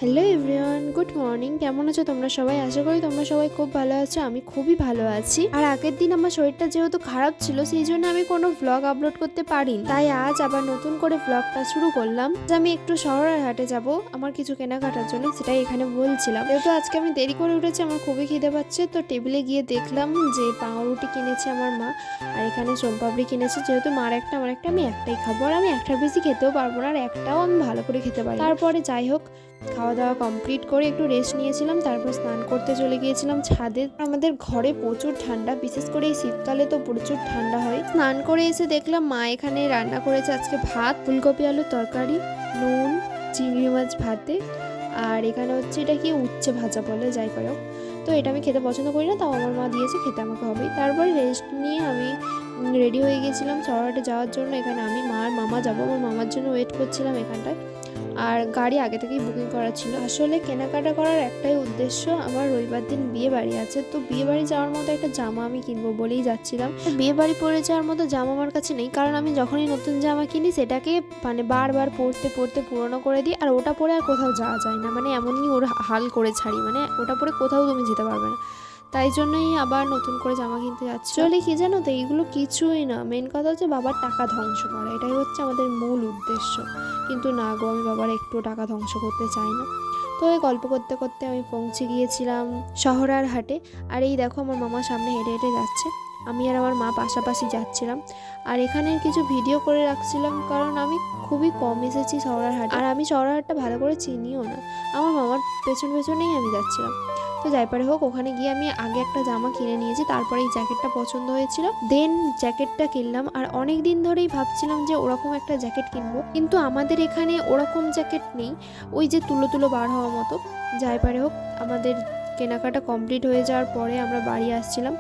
Hello everyone, good morning. কেমন আছো তোমরা সবাই? আশা করি তোমরা সবাই খুব ভালো আছো। আমি খুবই ভালো আছি। আর আগের দিন আমার শরীরটা যেহেতু খারাপ ছিল, সেই জন্য আমি কোনো ভ্লগ আপলোড করতে পারিনি। তাই আজ আবার নতুন করে ভ্লগটা শুরু করলাম যে আমি একটু শহরের হাটে যাব আমার কিছু কেনাকাটার জন্য, সেটাই এখানে বলছিলাম। যেহেতু আজকে আমি দেরি করে উঠেছি, আমার খুবই খিদে পাচ্ছে, তো টেবিলে গিয়ে দেখলাম যে পাউরুটি কিনেছে আমার মা, আর এখানে সোনপাপড়ি কিনেছে। যেহেতু মার একটা আমার একটা, আমি একটাই খাবো, আর আমি একটার বেশি খেতেও পারবো না, আর একটাও আমি ভালো করে খেতে পারি। তারপরে যাই হোক, খাওয়া দাওয়া কমপ্লিট করে একটু রেস্ট নিয়েছিলাম, তারপর স্নান করতে চলে গিয়েছিলাম ছাদে। আমাদের ঘরে প্রচুর ঠান্ডা, বিশেষ করে এই শীতকালে তো প্রচুর ঠান্ডা হয়। স্নান করে এসে দেখলাম মা এখানে রান্না করেছে আজকে ভাত, ফুলকপি আলুর তরকারি, নুন, চিংড়ি মাছ ভাতে, আর এখানে হচ্ছে এটা কি উচ্ছে ভাজা বলে, যাই করো। তো এটা আমি খেতে পছন্দ করি না, তাও আমার মা দিয়েছে, খেতে আমাকে হবেই। তারপর রেস্ট নিয়ে আমি রেডি হয়ে গেছিলাম চড়াহাটে যাওয়ার জন্য। এখানে আমি, মা আর মামা যাবো। আমার মামার জন্য ওয়েট করছিলাম এখানটায়, আর গাড়ি আগে থেকেই বুকিং করা ছিল। আসলে কেনাকাটা করার একটাই উদ্দেশ্য, আমার রবিবার দিন বিয়ে বাড়ি আছে, তো বিয়ে বাড়ি যাওয়ার মতো একটা জামা আমি কিনবো বলেই যাচ্ছিলাম। বিয়ে বাড়ি পরে যাওয়ার মতো জামা আমার কাছে নেই, কারণ আমি যখনই নতুন জামা কিনি সেটাকে মানে বারবার পরতে পরতে পুরনো করে দিই, আর ওটা পরে আর কোথাও যাওয়া যায় না, মানে এমনই ওর হাল করে ছাড়ি, মানে ওটা পরে কোথাও তুমি যেতে পারবে না। তাই জন্যই আবার নতুন করে জামা কিনতে যাচ্ছি। চলে কি জানো তো, এইগুলো কিছুই না, মেন কথা হচ্ছে বাবার টাকা ধ্বংস করা, এটাই হচ্ছে আমাদের মূল উদ্দেশ্য। কিন্তু না গো, আমি বাবার একটু টাকা ধ্বংস করতে চাই না। তো এই গল্প করতে করতে আমি পৌঁছে গিয়েছিলাম শহরার হাটে। আর এই দেখো আমার মামা সামনে হেঁটে হেঁটে যাচ্ছে, আমি আর আমার মা পাশাপাশি যাচ্ছিলাম। আর এখানে কিছু ভিডিও করে রাখছিলাম, কারণ আমি খুবই কম এসেছি শহরার হাটে, আর আমি শহরার হাটটা ভালো করে চিনিও না। আমার মামার পেছন পেছনেই আমি যাচ্ছিলাম। তো যাই পারে হোক, ওখানে গিয়ে আমি আগে একটা জামা কিনে নিয়েছি, তারপরে এই জ্যাকেটটা পছন্দ হয়েছিল, দেন জ্যাকেটটা কিনলাম। আর অনেক দিন ধরেই ভাবছিলাম যে ওরকম একটা জ্যাকেট কিনবো, কিন্তু আমাদের এখানে ওরকম জ্যাকেট নেই, ওই যে তুলো তুলো বার হওয়া মতো। যাই পারে হোক, আমাদের কেনাকাটা কমপ্লিট হয়ে যাওয়ার পরে আমরা বাড়ি আসছিলাম।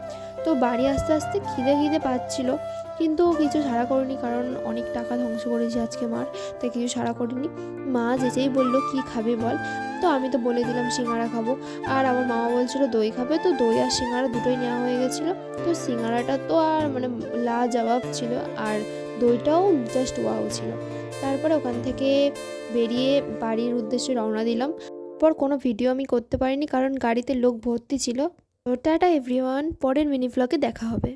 তো বাড়ি আসতে আসতে খিদে খিদে পাচ্ছিল, কিন্তু কিছু ছাড়া করিনি, কারণ অনেক টাকা ধ্বংস করেছি আজকে মার, তাই কিছু ছাড়া করিনি। মা যেই বললো কি খাবে বল, তো আমি তো বলে দিলাম সিঙ্গারা খাবো। আর আমার মামা বলছিল দই খাবে, তো দই আর সিঙ্গারা দুটোই নেওয়া হয়ে গেছিলো। তো সিঙ্গারাটা তো আর মানে লাজবাব ছিল, আর দইটাও জাস্ট ওয়াও ছিল। তারপরে ওখান থেকে বেরিয়ে বাড়ির উদ্দেশ্যে রওনা দিলাম। পর কোনো ভিডিও আমি করতে পারিনি, কারণ গাড়িতে লোক ভর্তি ছিল। তো টাটা এভরিওয়ান, পরের মিনি ভ্লগে দেখা হবে।